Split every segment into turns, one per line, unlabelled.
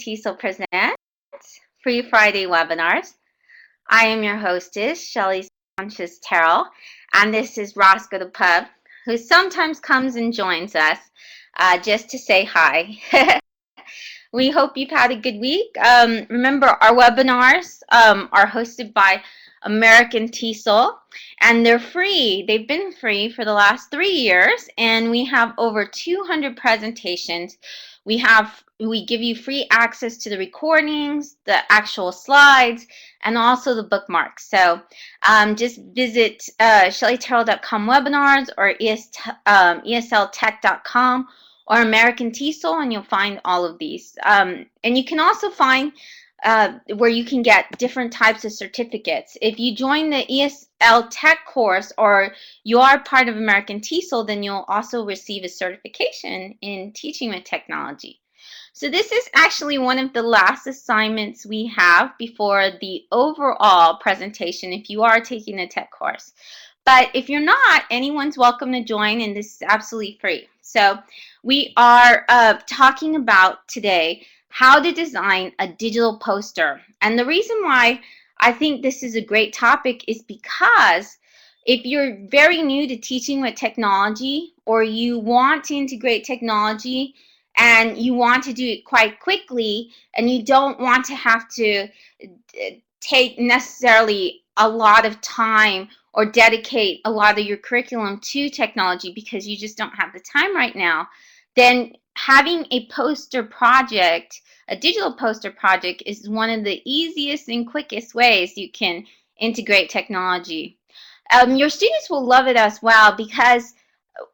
TESOL presents Free Friday webinars. I am your hostess, Shelly Sanchez-Terrell, and this is Roscoe the Pub, who sometimes comes and joins us just to say hi. We hope you've had a good week. Remember, our webinars are hosted by American TESOL, and they're free. They've been free for the last 3 years, and we have over 200 presentations. We give you free access to the recordings, the actual slides, and also the bookmarks. So just visit shellyterrell.com webinars or esltech.com or American TESOL, and you'll find all of these. And you can also find where you can get different types of certificates. If you join the ESL Tech course or you are part of American TESOL, then you'll also receive a certification in teaching with technology. So this is actually one of the last assignments we have before the overall presentation if you are taking the tech course. But if you're not, anyone's welcome to join, and this is absolutely free. So we are talking about today how to design a digital poster. And the reason why I think this is a great topic is because if you're very new to teaching with technology, or you want to integrate technology and you want to do it quite quickly, and you don't want to have to take necessarily a lot of time or dedicate a lot of your curriculum to technology because you just don't have the time right now, then having a poster project, a digital poster project, is one of the easiest and quickest ways you can integrate technology. Your students will love it as well, because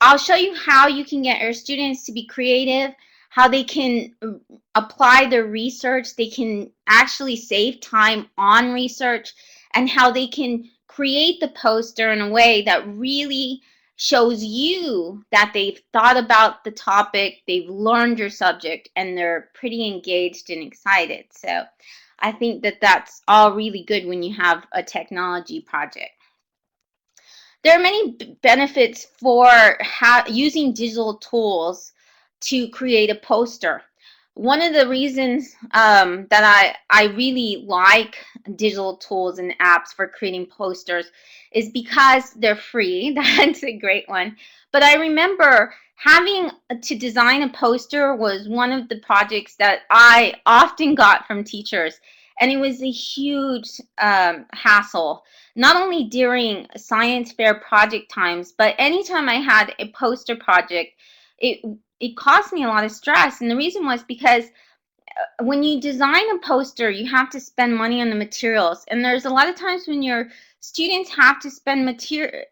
I'll show you how you can get your students to be creative, how they can apply their research, they can actually save time on research, and how they can create the poster in a way that really shows you that they've thought about the topic, they've learned your subject, and they're pretty engaged and excited. So I think that that's all really good when you have a technology project. There are many benefits for using digital tools to create a poster. One of the reasons that I really like digital tools and apps for creating posters is because they're free. That's a great one. But I remember having to design a poster was one of the projects that I often got from teachers, and it was a huge hassle. Not only during science fair project times, but anytime I had a poster project, it caused me a lot of stress. And the reason was because when you design a poster, you have to spend money on the materials. And there's a lot of times when your students have to spend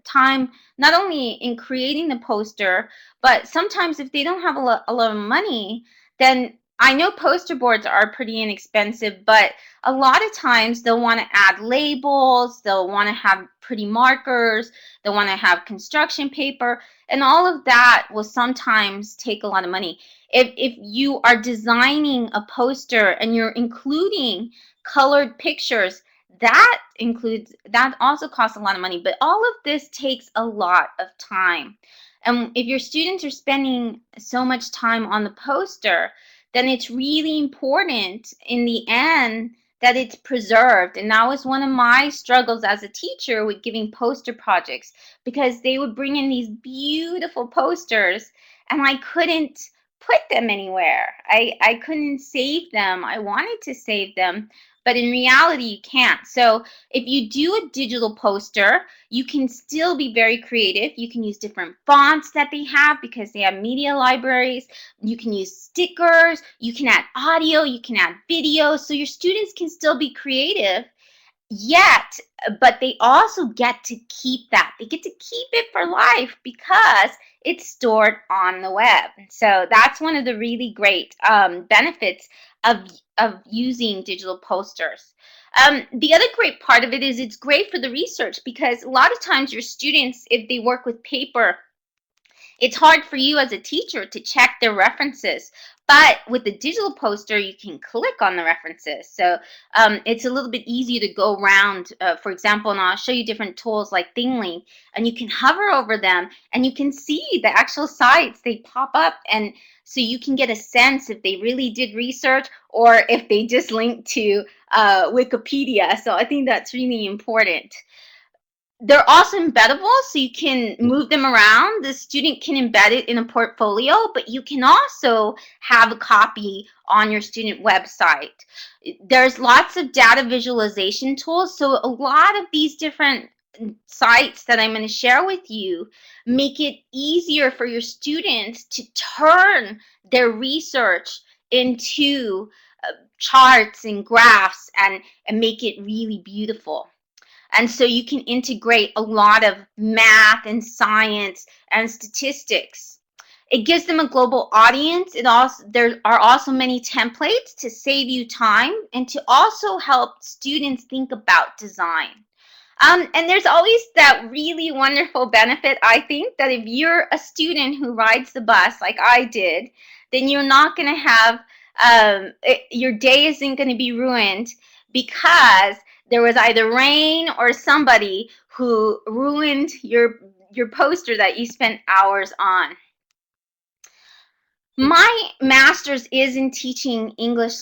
time not only in creating the poster, but sometimes if they don't have a lot of money, then I know poster boards are pretty inexpensive, but a lot of times they'll want to add labels, they'll want to have pretty markers, they'll want to have construction paper, and all of that will sometimes take a lot of money. If you are designing a poster and you're including colored pictures, that also costs a lot of money. But all of this takes a lot of time. And if your students are spending so much time on the poster, then it's really important in the end that it's preserved. And that was one of my struggles as a teacher with giving poster projects, because they would bring in these beautiful posters and I couldn't put them anywhere. I couldn't save them. I wanted to save them, but in reality you can't. So if you do a digital poster, you can still be very creative. You can use different fonts that they have because they have media libraries. You can use stickers, you can add audio, you can add video, so your students can still be creative, but they also get to keep that. They get to keep it for life because it's stored on the web. So that's one of the really great benefits of using digital posters. The other great part of it is it's great for the research, because a lot of times your students, if they work with paper, It's hard for you as a teacher to check their references, but with the digital poster you can click on the references, so it's a little bit easier to go around. For example, and I'll show you different tools like ThingLink, and you can hover over them and you can see the actual sites they pop up, and so you can get a sense if they really did research or if they just linked to Wikipedia. So I think that's really important. They're also embeddable, so you can move them around. The student can embed it in a portfolio, but you can also have a copy on your student website. There's lots of data visualization tools, so a lot of these different sites that I'm going to share with you make it easier for your students to turn their research into charts and graphs and make it really beautiful. And so you can integrate a lot of math and science and statistics. It gives them a global audience. There are also many templates to save you time and to also help students think about design. And there's always that really wonderful benefit, I think, that if you're a student who rides the bus like I did, then you're not going to have, your day isn't going to be ruined because there was either rain or somebody who ruined your poster that you spent hours on. My master's is in teaching English,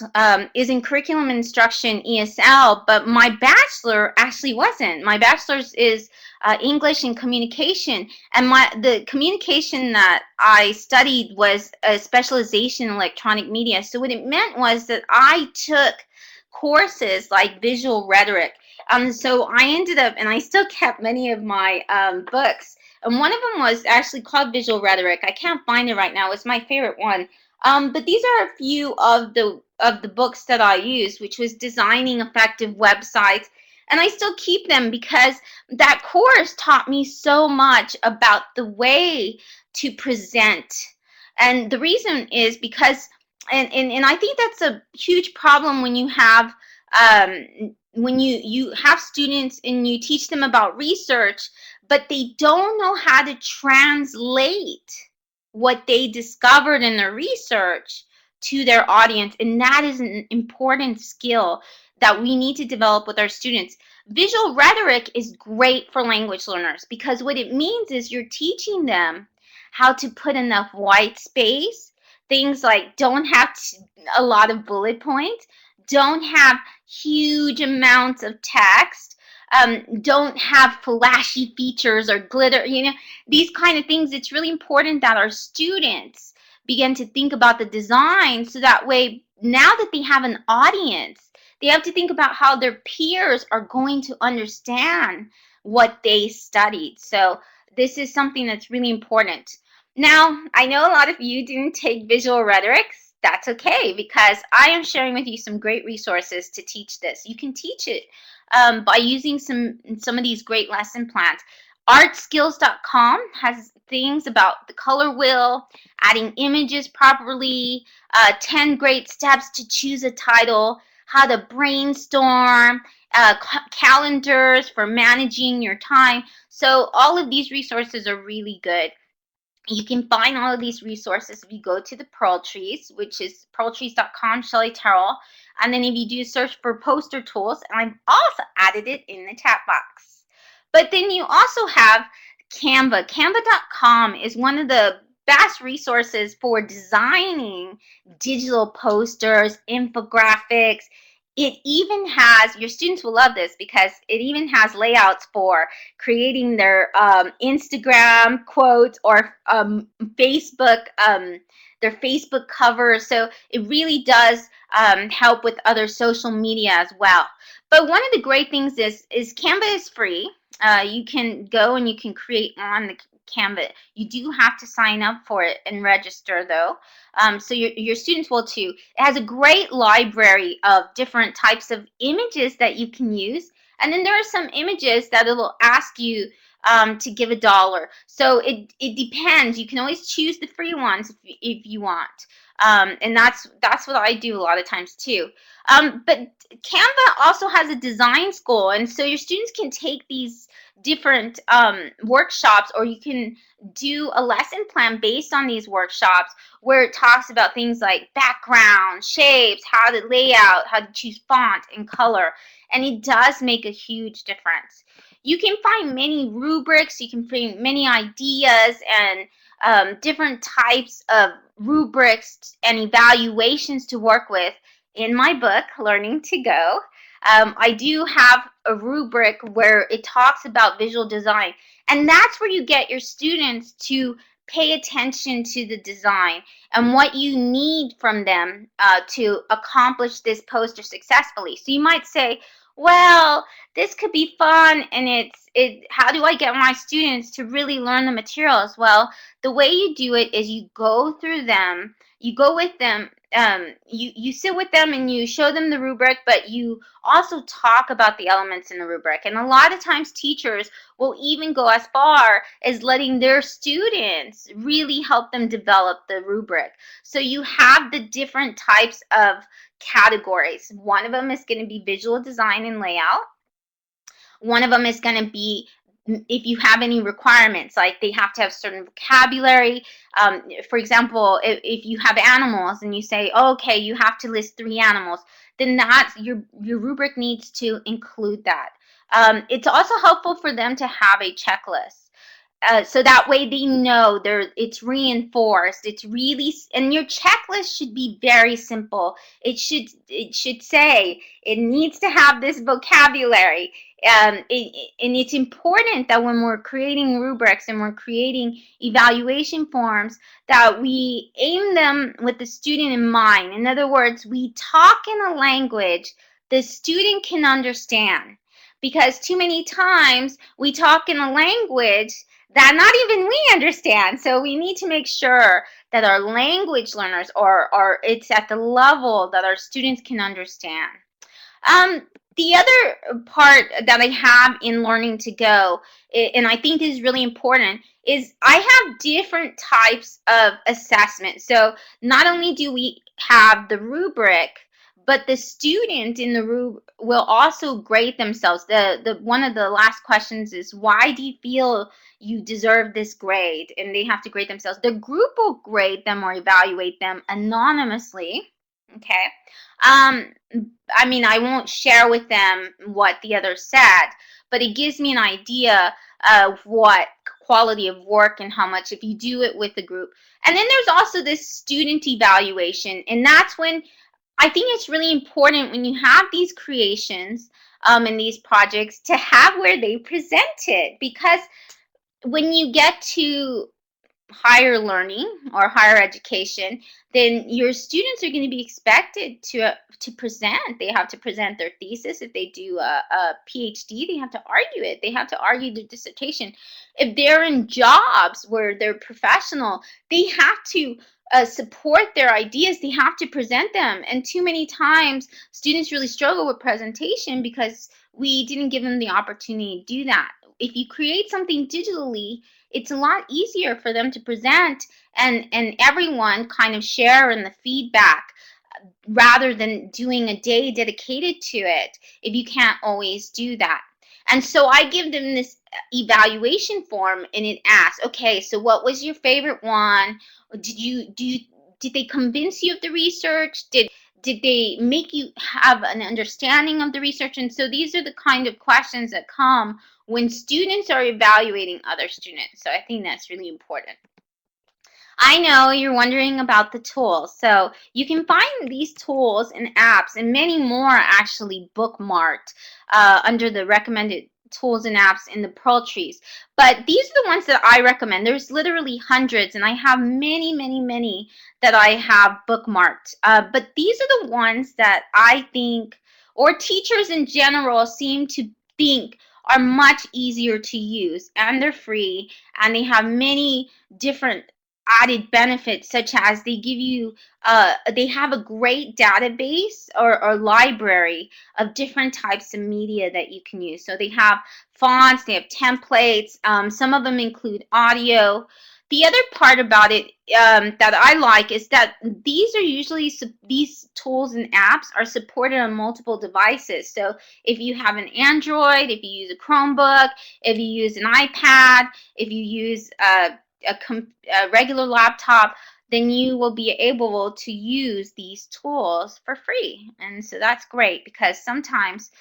is in curriculum instruction, ESL, but my bachelor actually wasn't. My bachelor's is English and communication, and the communication that I studied was a specialization in electronic media. So what it meant was that I took courses like visual rhetoric. So I ended up, and I still kept many of my books, and one of them was actually called Visual Rhetoric. I can't find it right now. It's my favorite one. But these are a few of the books that I used, which was Designing Effective Websites. And I still keep them because that course taught me so much about the way to present. And the reason is because, and I think that's a huge problem when you have when you have students and you teach them about research, but they don't know how to translate what they discovered in their research to their audience. And that is an important skill that we need to develop with our students. Visual rhetoric is great for language learners because what it means is you're teaching them how to put enough white space, things like don't have a lot of bullet points, don't have huge amounts of text, don't have flashy features or glitter, these kind of things. It's really important that our students begin to think about the design, so that way, now that they have an audience, they have to think about how their peers are going to understand what they studied. So this is something that's really important. Now, I know a lot of you didn't take visual rhetorics. That's okay, because I am sharing with you some great resources to teach this. You can teach it by using some of these great lesson plans. Artskills.com has things about the color wheel, adding images properly, 10 great steps to choose a title, how to brainstorm, calendars for managing your time. So all of these resources are really good. You can find all of these resources if you go to the Pearl Trees, which is pearltrees.com, Shelly Terrell. And then if you do search for poster tools, and I've also added it in the chat box. But then you also have Canva. Canva.com is one of the best resources for designing digital posters, infographics. It even has, your students will love this because it even has layouts for creating their Instagram quotes or Facebook, their Facebook covers. So it really does help with other social media as well. But one of the great things is Canva is free. You can go and you can create on the Canva. You do have to sign up for it and register though. So your students will too. It has a great library of different types of images that you can use. And then there are some images that it will ask you to give $1. So it depends. You can always choose the free ones if you want. And that's what I do a lot of times too. But Canva also has a design school, and so your students can take these different workshops, or you can do a lesson plan based on these workshops where it talks about things like background, shapes, how to lay out, how to choose font and color, and it does make a huge difference. You can find many rubrics, you can find many ideas and different types of rubrics and evaluations to work with in my book, Learning to Go. I do have a rubric where it talks about visual design, and that's where you get your students to pay attention to the design and what you need from them to accomplish this poster successfully. So you might say, well, this could be fun, and how do I get my students to really learn the materials? Well, the way you do it is you go through them, you go with them, you sit with them and you show them the rubric, but you also talk about the elements in the rubric. And a lot of times teachers will even go as far as letting their students really help them develop the rubric. So you have the different types of categories. One of them is going to be visual design and layout. One of them is going to be if you have any requirements, like they have to have certain vocabulary. For example, if you have animals and you say, oh, okay, you have to list 3 animals, then that's your rubric needs to include that. It's also helpful for them to have a checklist. So that way they know it's reinforced. It's really, and your checklist should be very simple. It should say it needs to have this vocabulary. And it's important that when we're creating rubrics and we're creating evaluation forms, that we aim them with the student in mind. In other words, we talk in a language the student can understand. Because too many times we talk in a language that not even we understand. So we need to make sure that our language learners or it's at the level that our students can understand. The other part that I have in Learning to Go, and I think is really important, is I have different types of assessment. So not only do we have the rubric, but the student in the rubric will also grade themselves. One of the last questions is, why do you feel you deserve this grade? And they have to grade themselves. The group will grade them or evaluate them anonymously. Okay. I mean, I won't share with them what the others said, but it gives me an idea of what quality of work and how much if you do it with the group. And then there's also this student evaluation, and that's when I think it's really important when you have these creations and these projects to have where they present it, because when you get to higher learning or higher education, then your students are going to be expected to present. They have to present their thesis. If they do a PhD, they have to argue it. They have to argue their dissertation. If they're in jobs where they're professional, they have to support their ideas. They have to present them. And too many times, students really struggle with presentation because we didn't give them the opportunity to do that. If you create something digitally, it's a lot easier for them to present and everyone kind of share in the feedback rather than doing a day dedicated to it if you can't always do that. And so I give them this evaluation form, and it asks, okay, so what was your favorite one? Did they convince you of the research? Did they make you have an understanding of the research? And so these are the kind of questions that come when students are evaluating other students. So I think that's really important. I know you're wondering about the tools. So you can find these tools and apps and many more actually bookmarked under the recommended tools and apps in the Pearl Trees. But these are the ones that I recommend. There's literally hundreds, and I have many, many, many that I have bookmarked. But these are the ones that I think, or teachers in general seem to think are much easier to use, and they're free, and they have many different added benefits, such as they give you they have a great database or library of different types of media that you can use. So they have fonts, they have templates, some of them include audio. The other part about it that I like is that these are usually, these tools and apps are supported on multiple devices. So if you have an Android, if you use a Chromebook, if you use an iPad, if you use a regular laptop, then you will be able to use these tools for free. And so that's great, because sometimes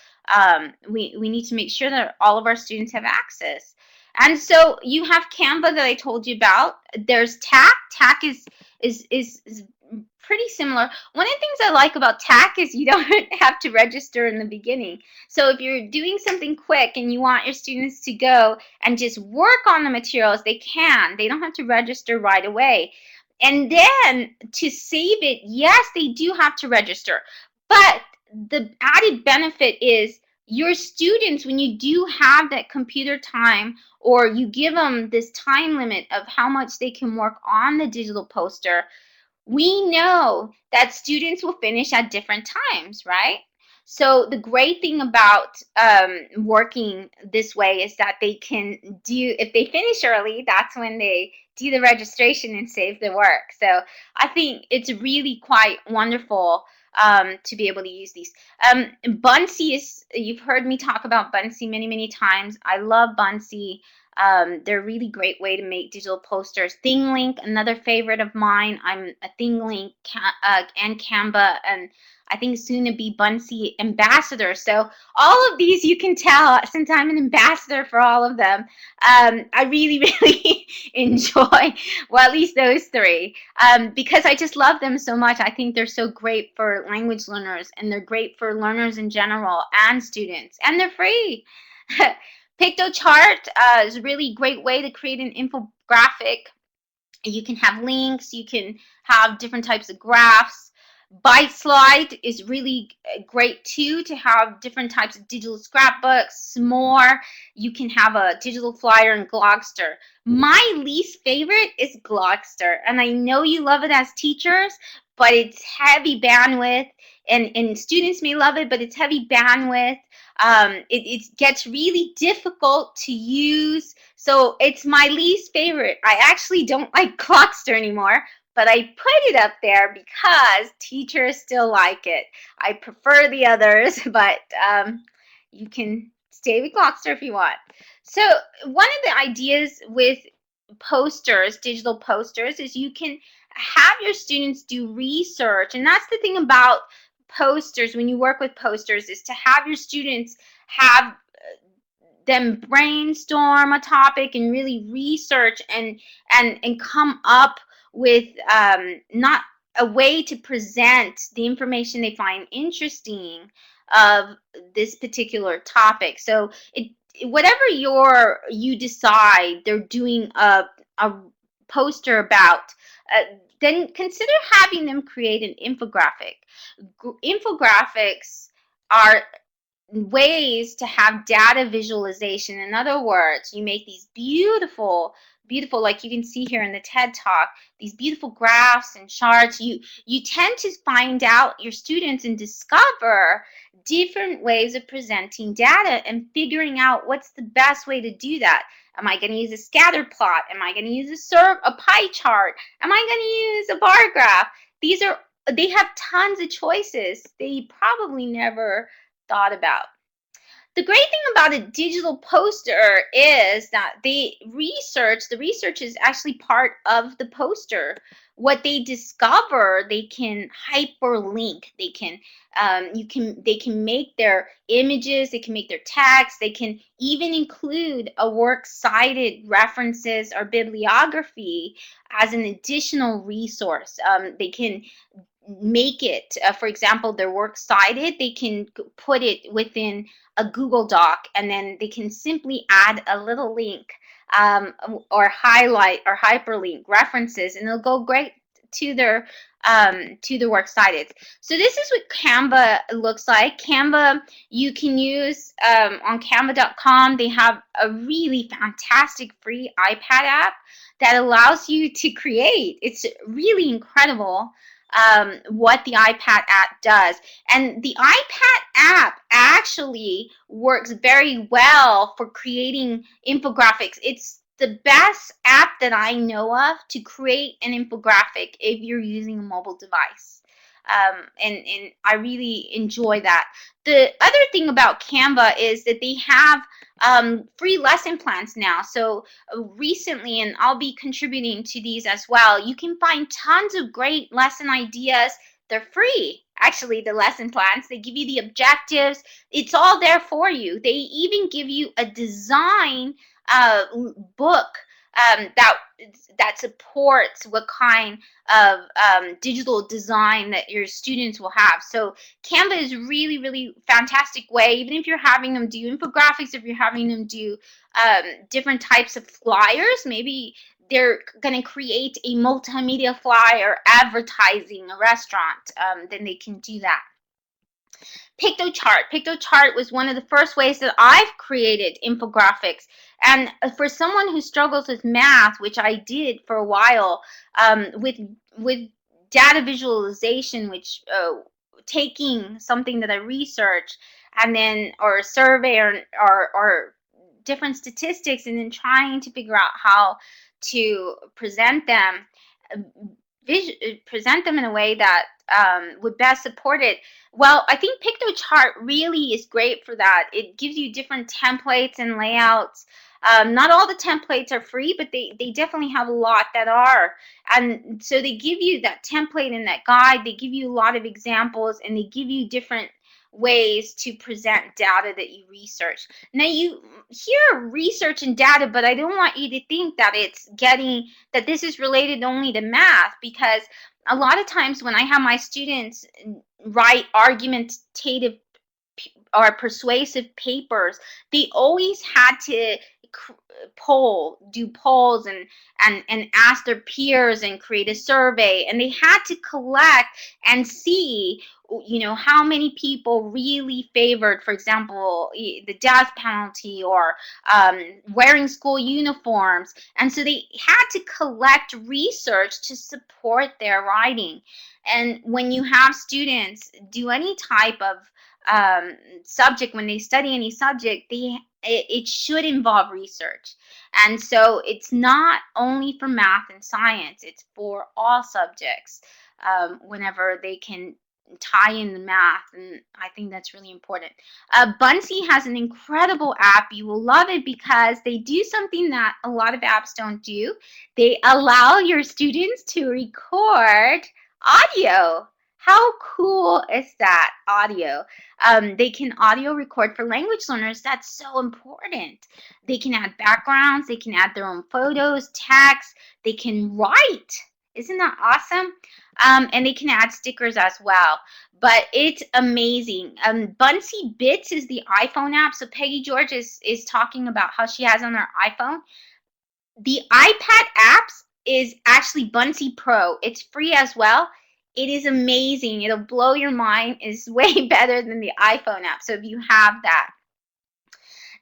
we need to make sure that all of our students have access. And so you have Canva that I told you about. There's TAC. TAC is pretty similar. One of the things I like about TAC is you don't have to register in the beginning. So if you're doing something quick and you want your students to go and just work on the materials, they can. They don't have to register right away. And then to save it, yes, they do have to register. But the added benefit is your students, when you do have that computer time, or you give them this time limit of how much they can work on the digital poster, we know that students will finish at different times, right? So the great thing about working this way is that they can do, if they finish early, that's when they do the registration and save the work. So I think it's really quite wonderful to be able to use these. Bunsy is, you've heard me talk about Bunsy many, many times. I love Bunsy. They're a really great way to make digital posters. ThingLink, another favorite of mine. I'm a ThingLink and Canva, and I think soon to be Bunsy ambassador. So all of these, you can tell, since I'm an ambassador for all of them, I really, really enjoy, well, at least those three, because I just love them so much. I think they're so great for language learners, and they're great for learners in general and students, and they're free. Piktochart is a really great way to create an infographic. You can have links, you can have different types of graphs. ByteSlide is really great too, to have different types of digital scrapbooks. More, you can have a digital flyer in Glogster. My least favorite is Glogster, and I know you love it as teachers, but it's heavy bandwidth, and students may love it, but it's heavy bandwidth. It gets really difficult to use, so it's my least favorite. I actually don't like Glogster anymore, but I put it up there because teachers still like it. I prefer the others, but you can stay with Glogster if you want. So one of the ideas with posters, digital posters, is you can have your students do research. And that's the thing about posters, when you work with posters, is to have your students have them brainstorm a topic and really research and come up with not a way to present the information they find interesting of this particular topic. So whatever you decide they're doing a poster about, then consider having them create an infographic. Infographics are ways to have data visualization. In other words, you make these beautiful, like you can see here in the TED Talk, these beautiful graphs and charts. You tend to find out your students and discover different ways of presenting data and figuring out what's the best way to do that. Am I going to use a scatter plot? Am I going to use a pie chart? Am I going to use a bar graph? They have tons of choices they probably never thought about. The great thing about a digital poster is that the research is actually part of the poster. What they discover, they can hyperlink. They can they can make their images, they can make their text, they can even include a works cited references or bibliography as an additional resource. They can make it, for example, their works cited, they can put it within a Google Doc, and then they can simply add a little link or highlight or hyperlink references, and it'll go great to their works cited. So this is what Canva looks like. Canva, you can use on canva.com. They have a really fantastic free iPad app that allows you to create. It's really incredible what the iPad app does. And the iPad app actually works very well for creating infographics. It's the best app that I know of to create an infographic if you're using a mobile device. And I really enjoy that. The other thing about Canva is that they have free lesson plans now. So recently, and I'll be contributing to these as well, you can find tons of great lesson ideas. They're free. Actually, the lesson plans, they give you the objectives. It's all there for you. They even give you a design book that supports what kind of digital design that your students will have. So Canva is really, really fantastic way, even if you're having them do infographics, if you're having them do different types of flyers, maybe they're going to create a multimedia flyer advertising a restaurant, then they can do that. Piktochart. Piktochart was one of the first ways that I've created infographics. And for someone who struggles with math, which I did for a while, with data visualization, which taking something that I researched and then or a survey or different statistics and then trying to figure out how to present them in a way that would best support it. Well, I think Piktochart really is great for that. It gives you different templates and layouts. Not all the templates are free, but they definitely have a lot that are. And so they give you that template and that guide. They give you a lot of examples, and they give you different ways to present data that you research. Now you hear research and data, but I don't want you to think that that this is related only to math, because a lot of times when I have my students write argumentative or persuasive papers, they always had to do polls and ask their peers and create a survey, and they had to collect and see how many people really favored, for example, the death penalty or wearing school uniforms. And so they had to collect research to support their writing. And when you have students do any type of subject, when they study any subject, it should involve research. And so it's not only for math and science, it's for all subjects whenever they can tie in the math, and I think that's really important. Bunsy has an incredible app. You will love it because they do something that a lot of apps don't do. They allow your students to record audio. How cool is that, audio? They can audio record for language learners. That's so important. They can add backgrounds. They can add their own photos, text. They can write. Isn't that awesome? And they can add stickers as well. But it's amazing. Bunsy Bits is the iPhone app. So Peggy George is talking about how she has on her iPhone. The iPad apps is actually Bunsy Pro. It's free as well. It is amazing. It'll blow your mind. It's way better than the iPhone app. So if you have that.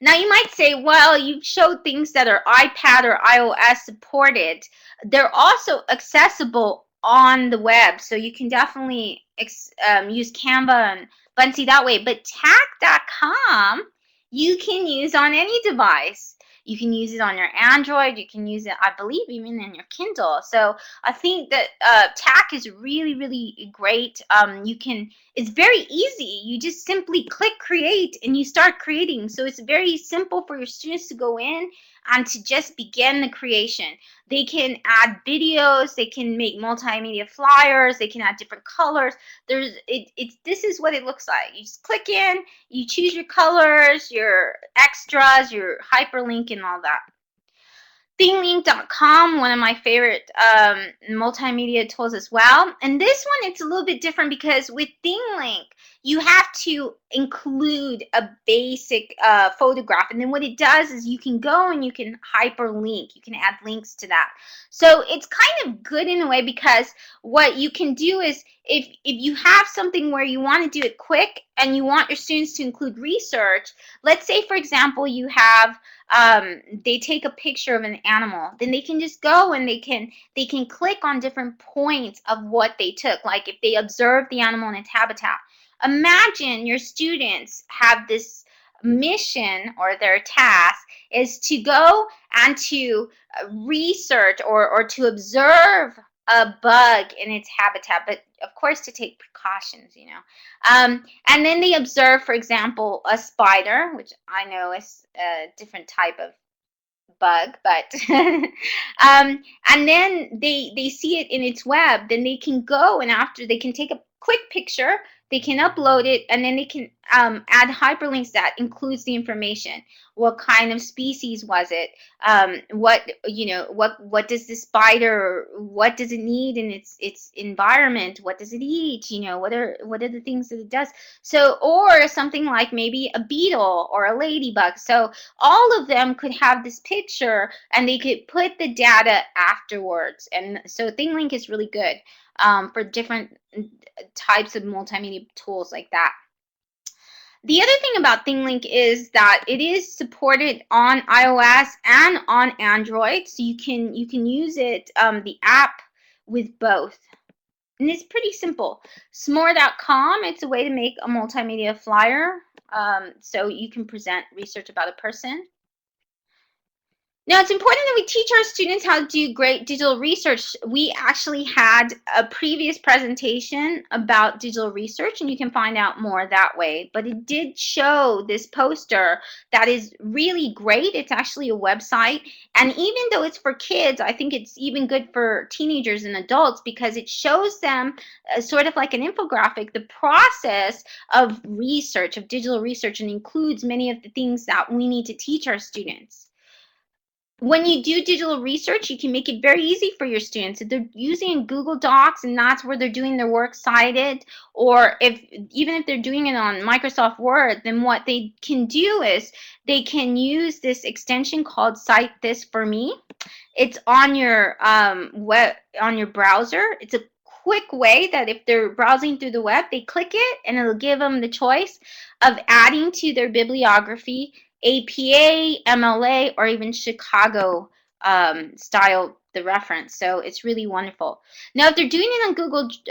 Now you might say, well, you've showed things that are iPad or iOS supported. They're also accessible on the web. So you can definitely use Canva and Bunsy that way. But tac.com you can use on any device. You can use it on your Android. You can use it, I believe, even in your Kindle. So I think that TAC is really, really great. It's very easy. You just simply click create and you start creating. So it's very simple for your students to go in and to just begin the creation. They can add videos. They can make multimedia flyers. They can add different colors. This is what it looks like. You just click in, you choose your colors, your extras, your hyperlink, and all that. ThingLink.com, one of my favorite multimedia tools as well. And this one, it's a little bit different because with ThingLink, you have to include a basic photograph. And then what it does is you can go and you can hyperlink. You can add links to that. So it's kind of good in a way because what you can do is if you have something where you want to do it quick and you want your students to include research, let's say, for example, you have they take a picture of an animal, then they can just go and they can click on different points of what they took, like if they observe the animal in its habitat. Imagine your students have this mission or their task is to go and to research or to observe a bug in its habitat, but of course to take precautions, you know. And then they observe, for example, a spider, which I know is a different type of bug, but and then they see it in its web, then they can go and after they can take a quick picture, they can upload it, and then they can add hyperlinks that includes the information. What kind of species was it? What, you know, what does the spider, what does it need in its environment? What does it eat? You know, what are the things that it does? So, or something like maybe a beetle or a ladybug. So all of them could have this picture and they could put the data afterwards. And so ThingLink is really good for different types of multimedia tools like that. The other thing about ThingLink is that it is supported on iOS and on Android, so you can use it, the app, with both. And it's pretty simple. Smore.com, it's a way to make a multimedia flyer, so you can present research about a person. Now, it's important that we teach our students how to do great digital research. We actually had a previous presentation about digital research, and you can find out more that way. But it did show this poster that is really great. It's actually a website. And even though it's for kids, I think it's even good for teenagers and adults because it shows them sort of like an infographic, the process of research, of digital research, and includes many of the things that we need to teach our students. When you do digital research, you can make it very easy for your students. If they're using Google Docs and that's where they're doing their works cited, or even if they're doing it on Microsoft Word, then what they can do is they can use this extension called Cite This For Me. It's on your on your browser. It's a quick way that if they're browsing through the web, they click it and it'll give them the choice of adding to their bibliography APA, MLA, or even Chicago style the reference. So it's really wonderful. Now, if they're doing it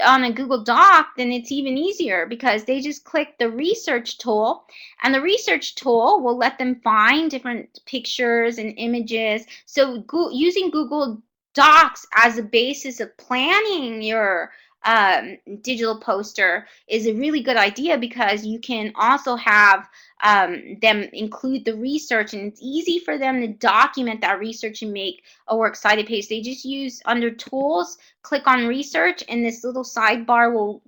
on a Google Doc, then it's even easier because they just click the research tool, and the research tool will let them find different pictures and images. So using Google Docs as a basis of planning your digital poster is a really good idea because you can also have them include the research, and it's easy for them to document that research and make a works cited page. They just use under tools, click on research, and this little sidebar will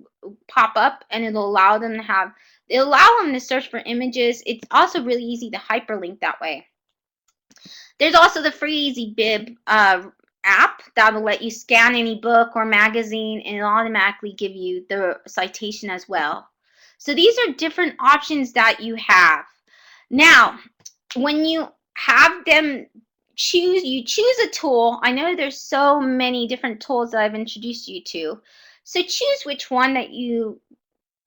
pop up and it'll allow them to search for images. It's also really easy to hyperlink that way. There's also the free EasyBib app that'll let you scan any book or magazine and it'll automatically give you the citation as well. So these are different options that you have. Now, when you have them you choose a tool. I know there's so many different tools that I've introduced you to. So choose which one that you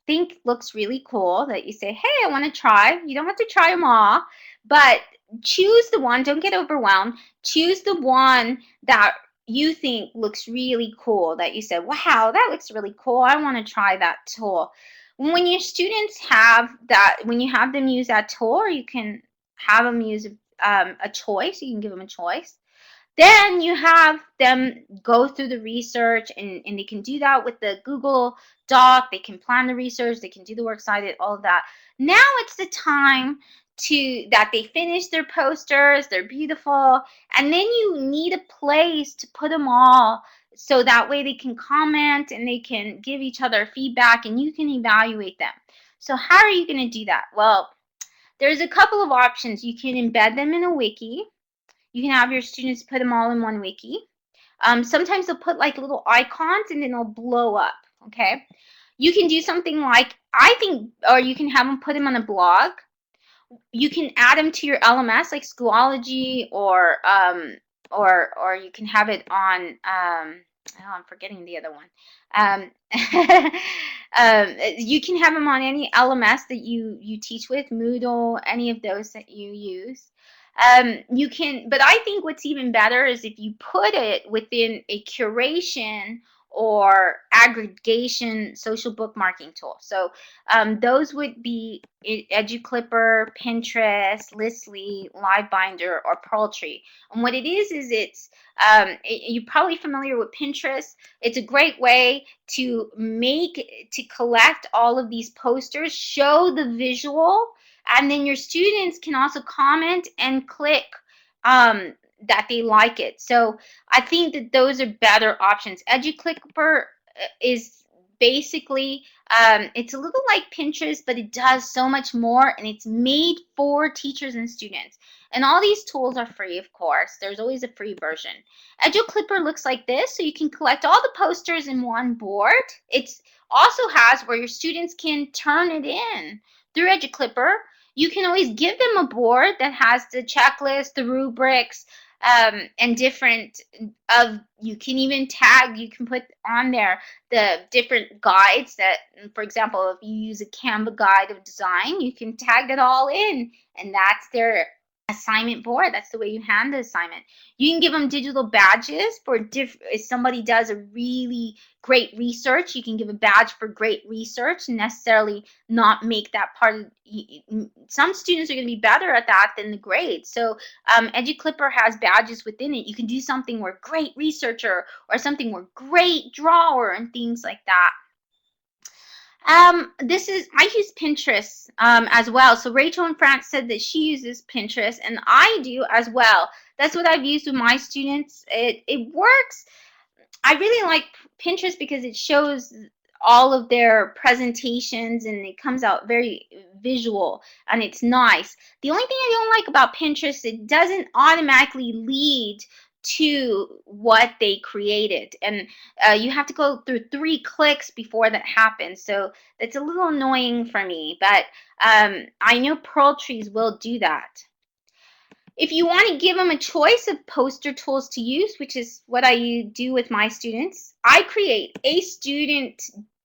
think looks really cool, that you say, hey, I want to try. You don't have to try them all, but choose the one, don't get overwhelmed. Choose the one that you think looks really cool, that you said, wow, that looks really cool. I want to try that tool. When your students have that, when you have them use that tool, or you can have them use a choice, you can give them a choice. Then you have them go through the research, and they can do that with the Google Doc. They can plan the research, they can do the works cited, all of that. Now it's the time that they finish their posters, they're beautiful, and then you need a place to put them all so that way they can comment and they can give each other feedback and you can evaluate them. So how are you going to do that? Well, there's a couple of options. You can embed them in a wiki. You can have your students put them all in one wiki. Sometimes they'll put like little icons and then they'll blow up, okay? You can do something like, or you can have them put them on a blog. You can add them to your LMS like Schoology, or you can have it on, I'm forgetting the other one. You can have them on any LMS that you teach with, Moodle, any of those that you use. You can, but I think what's even better is if you put it within a curation or aggregation social bookmarking tool. So those would be EduClipper, Pinterest, Listly, LiveBinder, or Pearltree. And what it is it's you're probably familiar with Pinterest. It's a great way to collect all of these posters, show the visual, and then your students can also comment and click that they like it. So I think that those are better options. EduClipper is basically it's a little like Pinterest, but it does so much more, and it's made for teachers and students. And all these tools are free, of course. There's always a free version. EduClipper looks like this, so you can collect all the posters in one board. It also has where your students can turn it in through EduClipper. You can always give them a board that has the checklist, the rubrics, and different you can even tag, you can put on there the different guides that, for example, if you use a Canva guide of design, you can tag it all in, and that's their assignment board. That's the way you hand the assignment. You can give them digital badges for if somebody does a really great research, you can give a badge for great research, necessarily not make that part of, some students are going to be better at that than the grade. So EduClipper has badges within it. You can do something where great researcher, or something where great drawer, and things like that. I use Pinterest as well. So Rachel in France said that she uses Pinterest, and I do as well. That's what I've used with my students. It works. I really like Pinterest because it shows all of their presentations, and it comes out very visual, and it's nice. The only thing I don't like about Pinterest, it doesn't automatically lead to what they created, and you have to go through 3 clicks before that happens. So that's a little annoying for me, but I know Pearltrees will do that. If you want to give them a choice of poster tools to use, which is what I do with my students, I create a student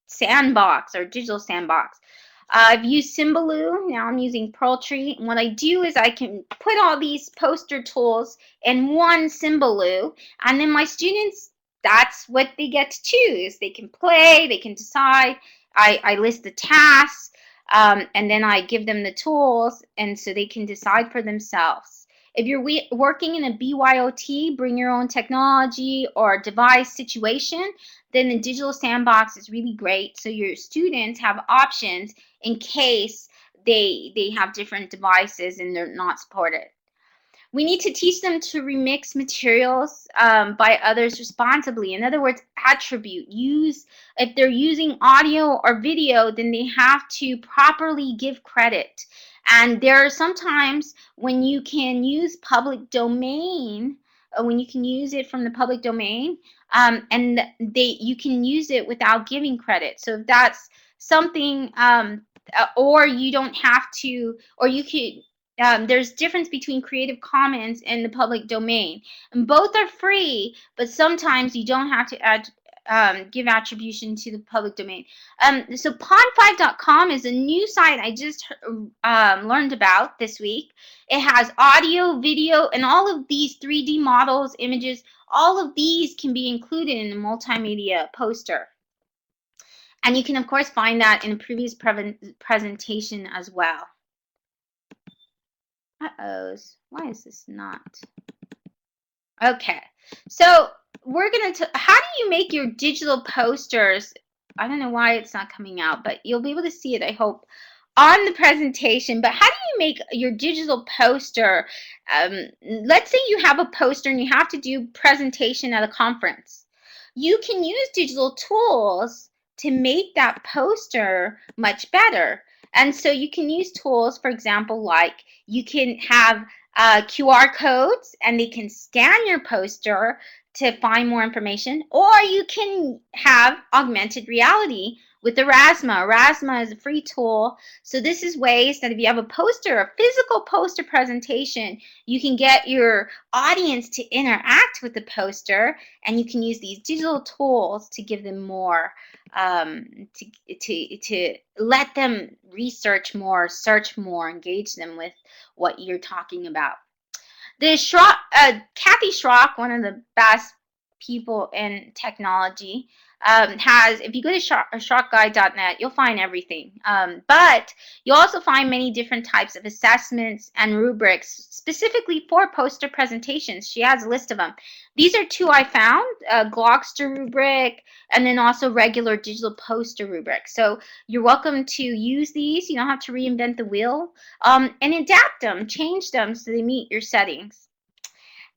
sandbox or digital sandbox. I've used Symbaloo. Now I'm using Pearltree. And what I do is I can put all these poster tools in one Symbaloo, and then my students, that's what they get to choose. They can play, they can decide. I list the tasks, and then I give them the tools, and so they can decide for themselves. If you're working in a BYOT, bring your own technology or device situation, then the digital sandbox is really great. So your students have options in case they have different devices and they're not supported. We need to teach them to remix materials by others responsibly. In other words, attribute. If they're using audio or video, then they have to properly give credit. And there are sometimes when you can use public domain, when you can use it from the public domain, and you can use it without giving credit. So if that's something, or you don't have to, or you could, there's difference between Creative Commons and the public domain. And both are free, but sometimes you don't have to give attribution to the public domain. So pond5.com is a new site I just learned about this week. It has audio, video, and all of these 3D models, images. All of these can be included in a multimedia poster. And you can, of course, find that in a previous presentation as well. Uh-ohs. Why is this not? Okay. So we're going to, how do you make your digital posters? I don't know why it's not coming out, but you'll be able to see it, I hope, on the presentation. But how do you make your digital poster? Let's say you have a poster and you have to do presentation at a conference. You can use digital tools to make that poster much better. And so you can use tools, for example, like you can have QR codes, and they can scan your poster to find more information, or you can have augmented reality with Erasma. Erasma is a free tool. So this is ways that if you have a poster, a physical poster presentation, you can get your audience to interact with the poster, and you can use these digital tools to give them more, to let them research more, search more, engage them with what you're talking about. Kathy Schrock, one of the best people in technology, has, if you go to sharkguide.net, you'll find everything. But you'll also find many different types of assessments and rubrics specifically for poster presentations. She has a list of them. These are two I found, Glockster rubric, and then also regular digital poster rubric. So you're welcome to use these. You don't have to reinvent the wheel, and adapt them, change them so they meet your settings.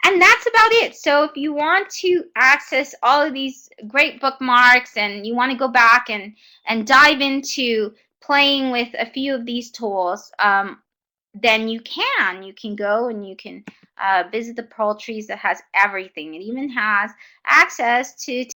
And that's about it. So if you want to access all of these great bookmarks and you want to go back and dive into playing with a few of these tools, then you can. You can go and you can visit the Pearl Trees that has everything. It even has access to